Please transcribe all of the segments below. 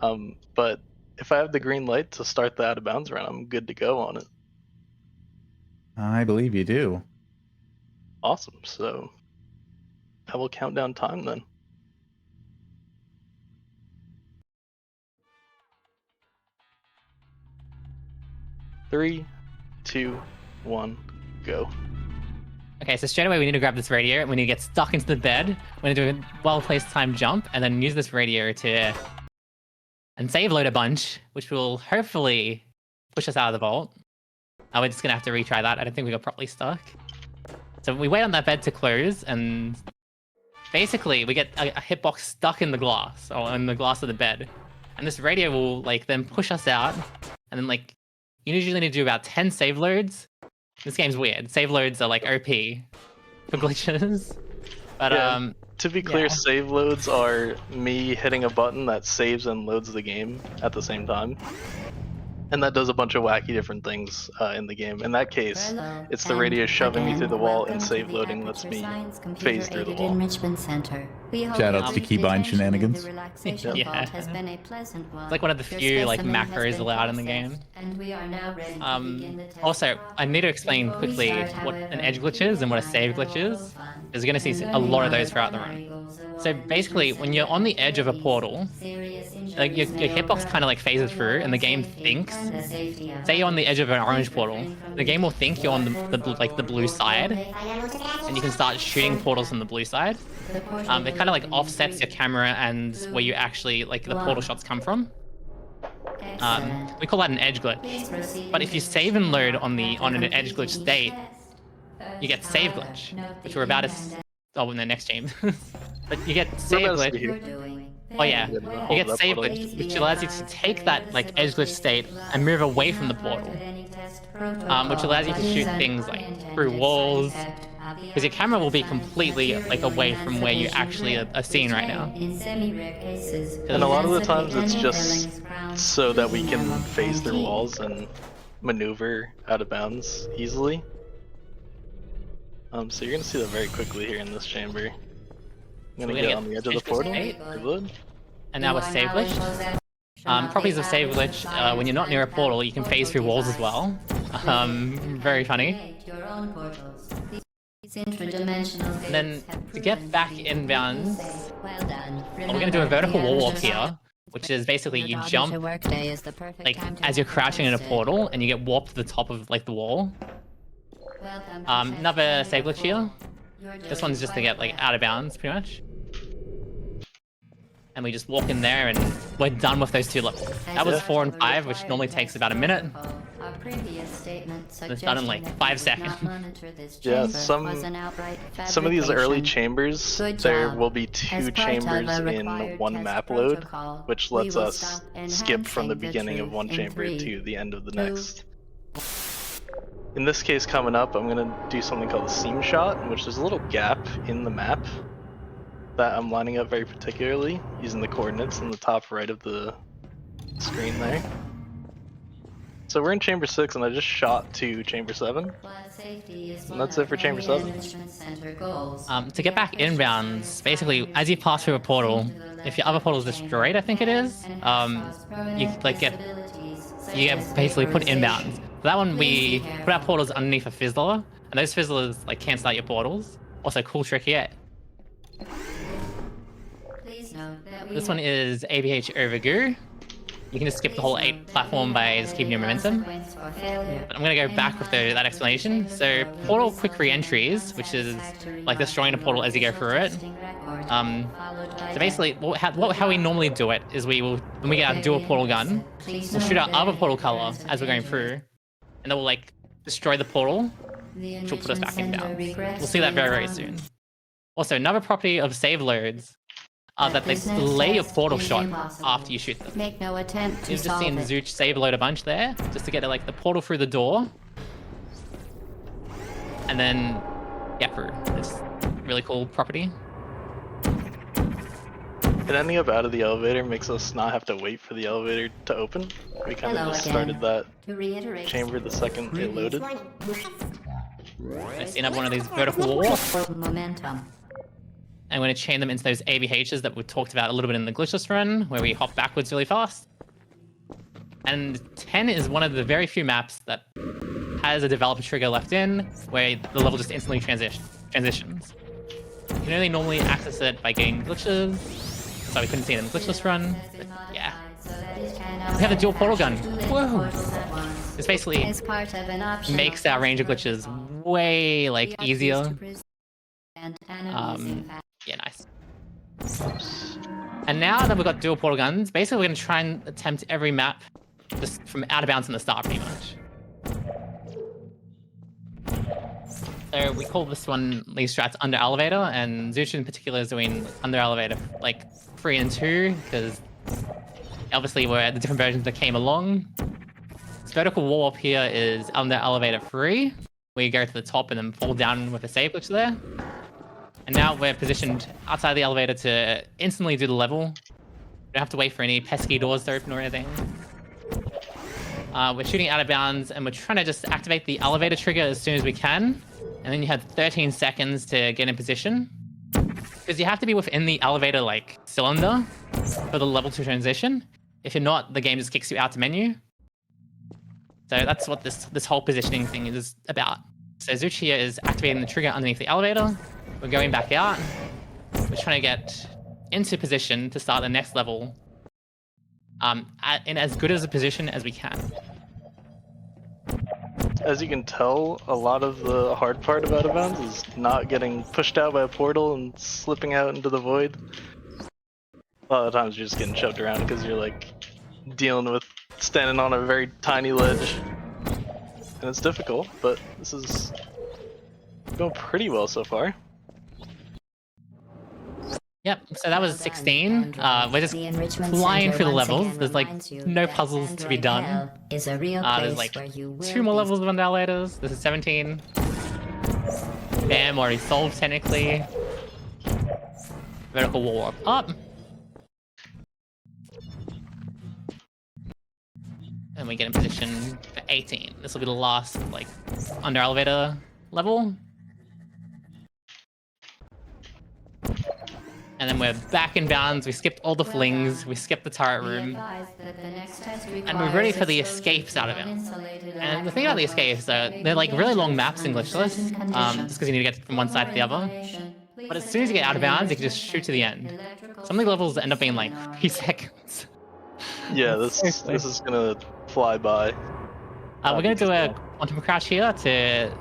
But if I have the green light to start the out of bounds run, I'm good to go on it. I believe you do. Awesome. So I will count down time then. 3, 2, 1, go. Okay, so straight away we need to grab this radio. We need to get stuck into the bed. We're gonna do a well-placed time jump, and then use this radio to and save load a bunch, which will hopefully push us out of the vault. We're just gonna have to retry that. I don't think we got properly stuck. So we wait on that bed to close, and basically we get a hitbox stuck in the glass, or in the glass of the bed, and this radio will like then push us out, and then like you usually need to do about 10 save loads. This game's weird. Save loads are like OP for glitches. But Yeah, to be clear, yeah. save loads are me hitting a button that saves and loads the game at the same time. And that does a bunch of wacky different things in the game. In that case, it's the radio shoving me through the wall, and save loading lets me phase through the wall. Shoutouts to keybind shenanigans. Yeah. It's like one of the few like macros allowed in the game. Also, I need to explain quickly what an edge glitch is and what a save glitch is. Because you're going to see a lot of those throughout the run. So basically, when you're on the edge of a portal, like your hitbox kind of like phases through, and the game thinks. Say you're on the edge of an orange portal, the game will think you're on the blue side, and you can start shooting portals from the blue side. It kind of like offsets your camera and where you actually like the portal shots come from. We call that an edge glitch. But if you save and load on an edge glitch state, you get save glitch, which we're about to in the next game. But you get save glitch. Oh yeah, you get save glitch, which allows you to take that like edge glitch state and move away from the portal, which allows you to shoot things like through walls, because your camera will be completely like away from where you actually are seen right now. And a lot of the times it's just so that we can phase through walls and maneuver out of bounds easily. So you're gonna see that very quickly here in this chamber. I'm gonna get on the edge of the portal. Reload. And now with save glitch. Properties of save glitch, when you're not near a portal, you can phase through walls as well. Very funny. And then to get back inbounds, we're gonna do a vertical wall walk here, which is basically you jump like as you're crouching in a portal, and you get warped to the top of like the wall. Another save glitch here. This one's just to get like out of bounds, pretty much. And we just walk in there, and we're done with those two levels. That was 4 and 5, which normally takes about a minute. It's done in like 5 seconds. Yeah, some of these early chambers, there will be 2 chambers in one map load, which lets us skip from the beginning of one chamber to the end of the next. In this case coming up, I'm going to do something called a seam shot, which is a little gap in the map that I'm lining up very particularly, using the coordinates in the top right of the screen there. So we're in chamber 6, and I just shot to chamber 7. And that's it for chamber 7. To get back inbounds, basically, as you pass through a portal, if your other portal is destroyed, I think it is, you like get basically put inbounds. For that one, we put our portals underneath a fizzler, and those fizzlers like cancel out your portals. Also, cool trick here. This one is ABH over goo. You can just skip the whole 8 platform by just keeping your momentum. But I'm gonna go back with that explanation. So portal quick re-entries, which is like destroying a portal as you go through it. So basically, how we normally do it is when we get our dual portal gun, we'll shoot our other portal color as we're going through, and then we'll like destroy the portal, which will put us back in bounds. We'll see that very, very soon. Also, another property of save loads are that they delay a portal shot after you shoot them. You've just seen Zooch save load a bunch there, just to get like the portal through the door, and then get through. It's a really cool property. And ending up out of the elevator makes us not have to wait for the elevator to open. We kind of just started that chamber the second it loaded. I seen up one of these vertical walls. I'm going to chain them into those ABHs that we talked about a little bit in the glitchless run, where we hop backwards really fast. And 10 is one of the very few maps that has a developer trigger left in, where the level just instantly transitions. You can only normally access it by getting glitches, so we couldn't see it in the glitchless run, but yeah. We have a dual portal gun. Whoa! This basically makes our range of glitches way, like, easier. Yeah, nice. And now that we've got dual portal guns, basically we're going to try and attempt every map just from out of bounds from the start, pretty much. So we call this one, these strats, under elevator, and Zooch in particular is doing under elevator like 3 and 2, because obviously we're at the different versions that came along. This vertical wall up here is under elevator 3, where you go to the top and then fall down with a save glitch there. And now we're positioned outside the elevator to instantly do the level. We don't have to wait for any pesky doors to open or anything. We're shooting out of bounds, and we're trying to just activate the elevator trigger as soon as we can. And then you have 13 seconds to get in position. Because you have to be within the elevator, like, cylinder for the level to transition. If you're not, the game just kicks you out to menu. So that's what this whole positioning thing is about. So Zooch here is activating the trigger underneath the elevator. We're going back out. We're trying to get into position to start the next level in as good as a position as we can. As you can tell, a lot of the hard part about Abounds is not getting pushed out by a portal and slipping out into the void. A lot of times you're just getting shoved around because you're like dealing with standing on a very tiny ledge. And it's difficult, but this is going pretty well so far. Yep, so that was 16. We're just flying through the levels. There's like no puzzles to be done. There's like 2 more levels of elevators. This is 17. Bam, already solved technically. Vertical wall up. And we get in position for 18. This will be the last like under elevator level. And then we're back in bounds, we skipped all the flings, we skipped the turret room. And we're ready for the escapes out of it. And the thing about the escapes, they're like really long maps in glitchless, just because you need to get from one side to the other. But as soon as you get out of bounds, you can just shoot to the end. Some of the levels end up being like 3 seconds. Yeah, this is gonna fly by. We're gonna do a quantum crouch here to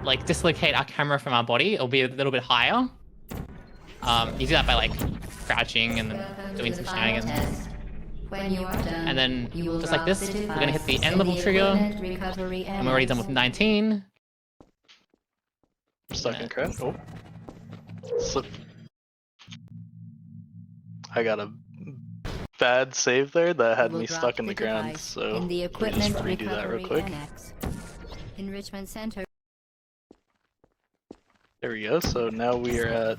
like dislocate our camera from our body. It'll be a little bit higher. You do that by like crouching and then doing some shenanigans. And then just like this, we're gonna hit the end level trigger. I'm already done with 19. Stuck in crap. Oh. Slip. I got a bad save there that had me stuck in the ground, so let me just redo that real quick. Enrichment Center. There we go, so now we're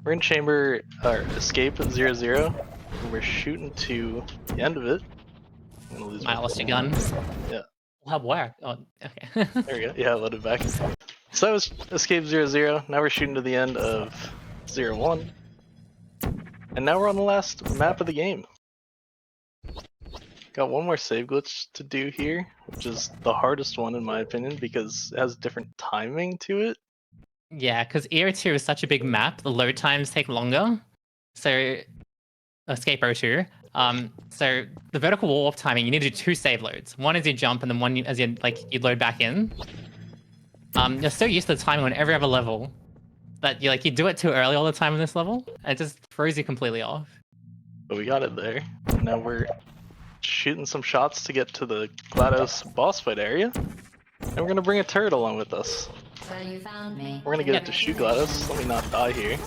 in chamber, escape at 0-0, and we're shooting to the end of it. I'm gonna lose I lost your gun. Yeah. We'll have wire. Oh, okay. There we go, yeah, loaded back. So that was escape 0-0, now we're shooting to the end of 0-1. And now we're on the last map of the game. Got one more save glitch to do here, which is the hardest one in my opinion because it has different timing to it. Yeah, because Era 2 is such a big map, the load times take longer. So, Escape 02. So the vertical wall of timing, you need to do 2 save loads. One as you jump, and then one as you load back in. You're so used to the timing on every other level that you do it too early all the time in this level. It just throws you completely off. But we got it there. Now we're shooting some shots to get to the GLaDOS boss fight area, and we're gonna bring a turret along with us. So you found me. We're gonna get it to shoot GLaDOS. Let me not die here.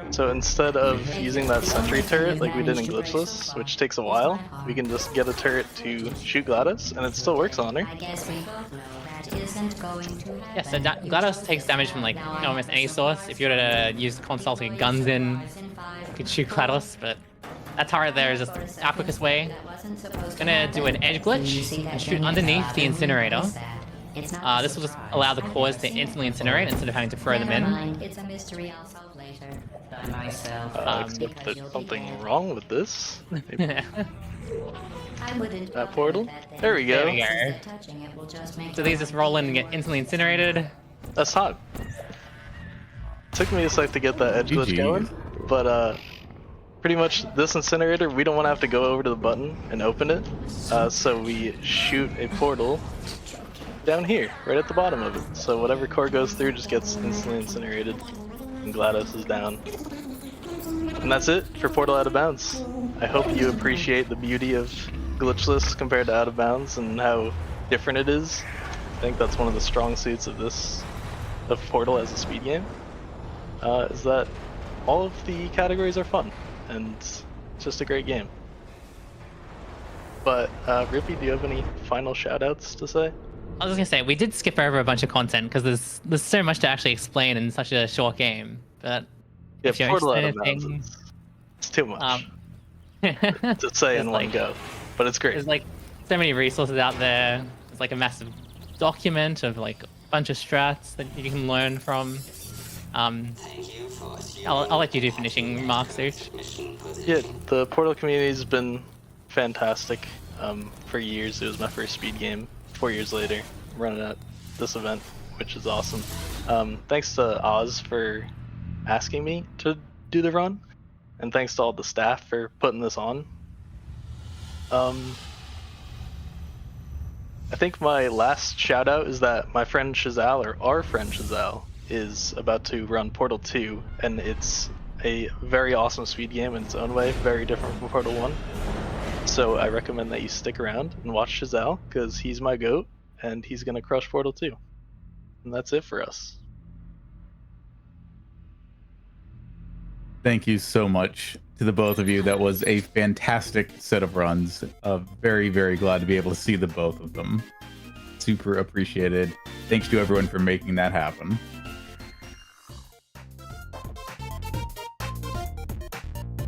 So instead of using that sentry turret like we did in glitchless, which takes a while, we can just get a turret to shoot GLaDOS, and it still works on her. I guess we both know that isn't going to happen. Yeah, so GLaDOS takes damage from almost any source. If you were to use the console to get guns in, you could shoot GLaDOS, but that turret there is just our quickest way. Gonna do an edge glitch and shoot underneath the incinerator. This will just allow the cores to instantly incinerate instead of having to throw them in. It's a mystery I'll solve later. Except there's something wrong with this. I wouldn't That portal? There we go. There we go. Touching it will just make So these just roll in and get instantly incinerated. That's hot. Took me a sec to get that edge glitch GG. going, but pretty much this incinerator, we don't want to have to go over to the button and open it, so we shoot a portal down here, right at the bottom of it. So whatever core goes through just gets instantly incinerated, and GLaDOS is down. And that's it for Portal Out of Bounds. I hope you appreciate the beauty of glitchless compared to Out of Bounds and how different it is. I think that's one of the strong suits of Portal as a speed game, is that all of the categories are fun, and it's just a great game. But, Rippy, do you have any final shoutouts to say? I was gonna say we did skip over a bunch of content because there's so much to actually explain in such a short game. But Yeah, if you're Portal Out interested of in Bounds, it's too much anything, to say in one like- go, but it's great. there's like so many resources out there. There's like a massive document of like a bunch of strats that you can learn from. I'll let you do finishing remarks, Zooch. Yeah, the Portal community's been fantastic. For years, it was my first speed game. 4 years later, I'm running at this event, which is awesome. Thanks to Oz for asking me to do the run, and thanks to all the staff for putting this on. I think my last shout out is that my friend Shazal, or our friend Shazal, is about to run Portal 2, and it's a very awesome speed game in its own way, very different from Portal 1. So I recommend that you stick around and watch Shazal, because he's my GOAT, and he's going to crush Portal 2. And that's it for us. Thank you so much to the both of you. That was a fantastic set of runs. Very, very glad to be able to see the both of them. Super appreciated. Thanks to everyone for making that happen.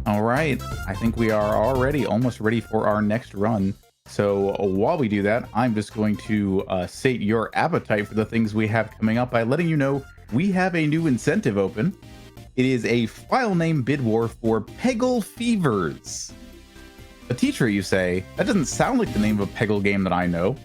All right, I think we are already almost ready for our next run. So while we do that, I'm just going to sate your appetite for the things we have coming up by letting you know we have a new incentive open. It is a file name bid war for Peggle Fevers. A teacher, you say? That doesn't sound like the name of a Peggle game that I know.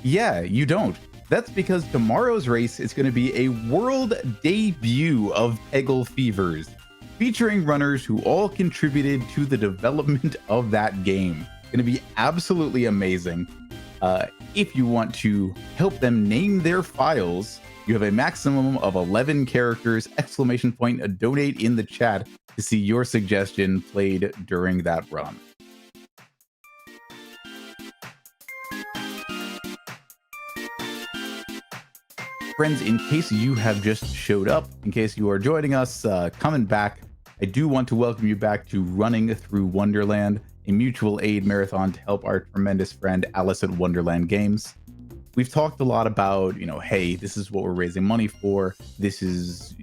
Yeah, you don't. That's because tomorrow's race is going to be a world debut of Peggle Fevers, featuring runners who all contributed to the development of that game. Going to be absolutely amazing. If you want to help them name their files, you have a maximum of 11 characters, ! Donate in the chat to see your suggestion played during that run. Friends, in case you have just showed up, in case you are joining us, coming back, I do want to welcome you back to Running Through Wonderland, a mutual aid marathon to help our tremendous friend Alice at Wonderland Games. We've talked a lot about, hey, this is what we're raising money for. This is,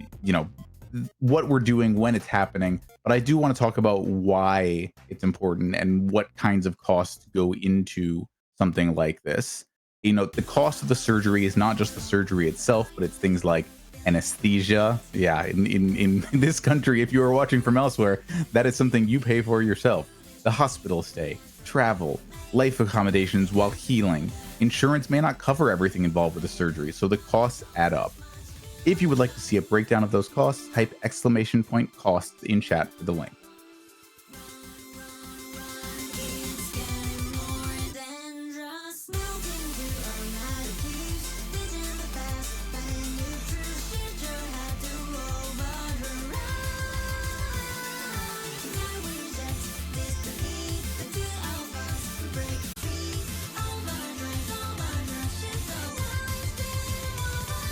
what we're doing when it's happening. But I do want to talk about why it's important and what kinds of costs go into something like this. The cost of the surgery is not just the surgery itself, but it's things like anesthesia. Yeah, in this country, if you are watching from elsewhere, that is something you pay for yourself. The hospital stay, travel, life accommodations while healing. Insurance may not cover everything involved with the surgery, so the costs add up. If you would like to see a breakdown of those costs, type ! Costs in chat for the link.